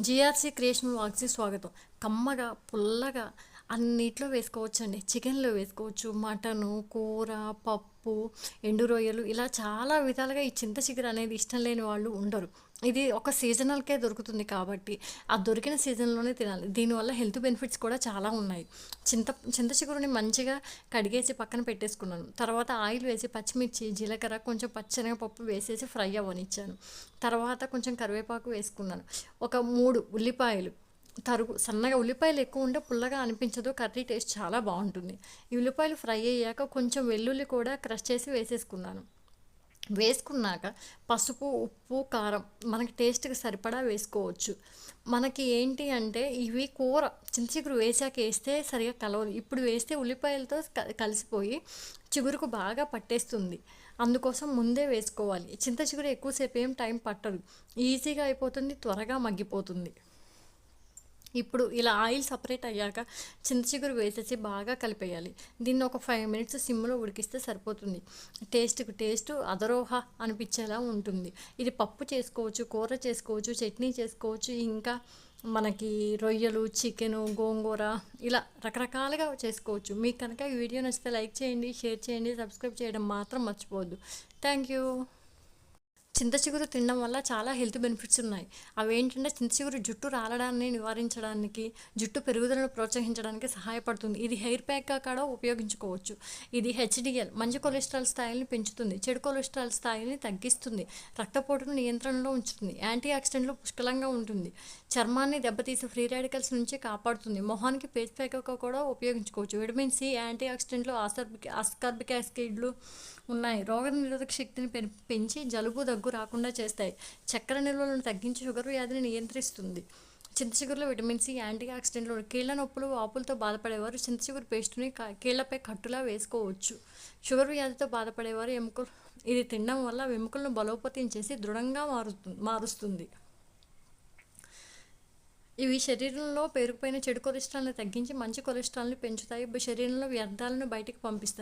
GRC creation వ్లాగ్స్‌కి స్వాగతం. కమ్మగా, పుల్లగా అన్నిట్లో వేసుకోవచ్చండి. చికెన్‌లో వేసుకోవచ్చు, మటను, కూర, పప్పు, ఎండు రొయ్యలు ఇలా చాలా విధాలుగా ఈ చింత చిగురు అనేది ఇష్టం లేని వాళ్ళు ఉండరు. ఇది ఒక సీజనల్‌కే దొరుకుతుంది కాబట్టి, ఆ దొరికిన సీజన్‌లోనే తినాలి. దీనివల్ల హెల్త్ బెనిఫిట్స్ కూడా చాలా ఉన్నాయి. చింత చింత చిగురుని మంచిగా కడిగేసి పక్కన పెట్టేసుకున్నాను. తర్వాత ఆయిల్ వేసి పచ్చిమిర్చి, జీలకర్ర, కొంచెం పచ్చెనగపప్పు వేసేసి ఫ్రై అవ్వనిచ్చాను. తర్వాత కొంచెం కరివేపాకు వేసుకున్నాను. ఒక 3 ఉల్లిపాయలు సన్నగా ఉల్లిపాయలు ఎక్కువ ఉంటే పుల్లగా అనిపించదు. కర్రీ టేస్ట్ చాలా బాగుంటుంది. ఈ ఉల్లిపాయలు ఫ్రై అయ్యాక కొంచెం వెల్లుల్లి కూడా క్రష్ చేసి వేసేసుకున్నాను. వేసుకున్నాక పసుపు, ఉప్పు, కారం మనకి టేస్ట్‌కి సరిపడా వేసుకోవచ్చు. మనకి ఏంటి అంటే ఇవి కూర చింతచిగురు వేశాక ఏస్తే సరిగ్గా కలవదు. ఇప్పుడు వేస్తే ఉల్లిపాయలతో కలిసిపోయి చిగురుకు బాగా పట్టేస్తుంది. అందుకోసం ముందే వేసుకోవాలి. చింత చిగురు ఎక్కువసేపు ఏం టైం పట్టదు. ఈజీగా అయిపోతుంది, త్వరగా మగ్గిపోతుంది. ఇప్పుడు ఇలా ఆయిల్ సపరేట్ అయ్యాక చింత చిగురు వేసేసి బాగా కలిపేయాలి. దీన్ని ఒక 5 మినిట్స్ సిమ్లో ఉడికిస్తే సరిపోతుంది. టేస్ట్ అదరోహ అనిపించేలా ఉంటుంది. ఇది పప్పు చేసుకోవచ్చు, కూర చేసుకోవచ్చు, చట్నీ చేసుకోవచ్చు, ఇంకా మనకి రొయ్యలు, చికెను, గోంగూర ఇలా రకరకాలుగా చేసుకోవచ్చు. మీకు కనుక ఈ వీడియో నచ్చితే లైక్ చేయండి, షేర్ చేయండి, సబ్స్క్రైబ్ చేయడం మాత్రం మర్చిపోవద్దు. Thank you. చింత చిగురు తినడం వల్ల చాలా హెల్త్ బెనిఫిట్స్ ఉన్నాయి. అవేంటంటే చింత చిగురు జుట్టు రాలడాన్ని నివారించడానికి, జుట్టు పెరుగుదలను ప్రోత్సహించడానికి సహాయపడుతుంది. ఇది హెయిర్ ప్యాక్గా కూడా ఉపయోగించుకోవచ్చు. ఇది హెచ్డిఎల్ మంచి కొలెస్ట్రాల్ స్థాయిని పెంచుతుంది, చెడు కొలెస్ట్రాల్ స్థాయిని తగ్గిస్తుంది, రక్తపోటును నియంత్రణలో ఉంచుతుంది, యాంటీ ఆక్సిడెంట్లు పుష్కలంగా ఉంటుంది, చర్మాన్ని దెబ్బతీసే ఫ్రీ రాడికల్స్ నుంచి కాపాడుతుంది, మొహానికి ఫేస్ ప్యాక్గా కూడా ఉపయోగించుకోవచ్చు. విటమిన్ సి, యాంటీ ఆక్సిడెంట్లు, ఆస్కార్బిక్ యాసిడ్లు ఉన్నాయి. రోగనిరోధక శక్తిని పెంచి జలుబు, దగ్గు రాకుండా చేస్తాయి. చక్కెర నిల్వలను తగ్గించి షుగర్ వ్యాధిని నియంత్రిస్తుంది. చింత చిగురులో విటమిన్ సి, యాంటీ ఆక్సిడెంట్లు, కీళ్ళ నొప్పులు, వాపులతో బాధపడేవారు చింత చిగురు పేస్టుని కీళ్ళపై కట్టులా వేసుకోవచ్చు. షుగర్ వ్యాధితో బాధపడేవారు ఇది తినడం వల్ల ఎముకలను బలోపేతం చేసి దృఢంగా మారుస్తుంది. ఇవి శరీరంలో పేరుకుపోయిన చెడు కొలెస్ట్రాల్ని తగ్గించి మంచి కొలెస్ట్రాల్ని పెంచుతాయి. శరీరంలో వ్యర్థాలను బయటికి పంపిస్తాయి.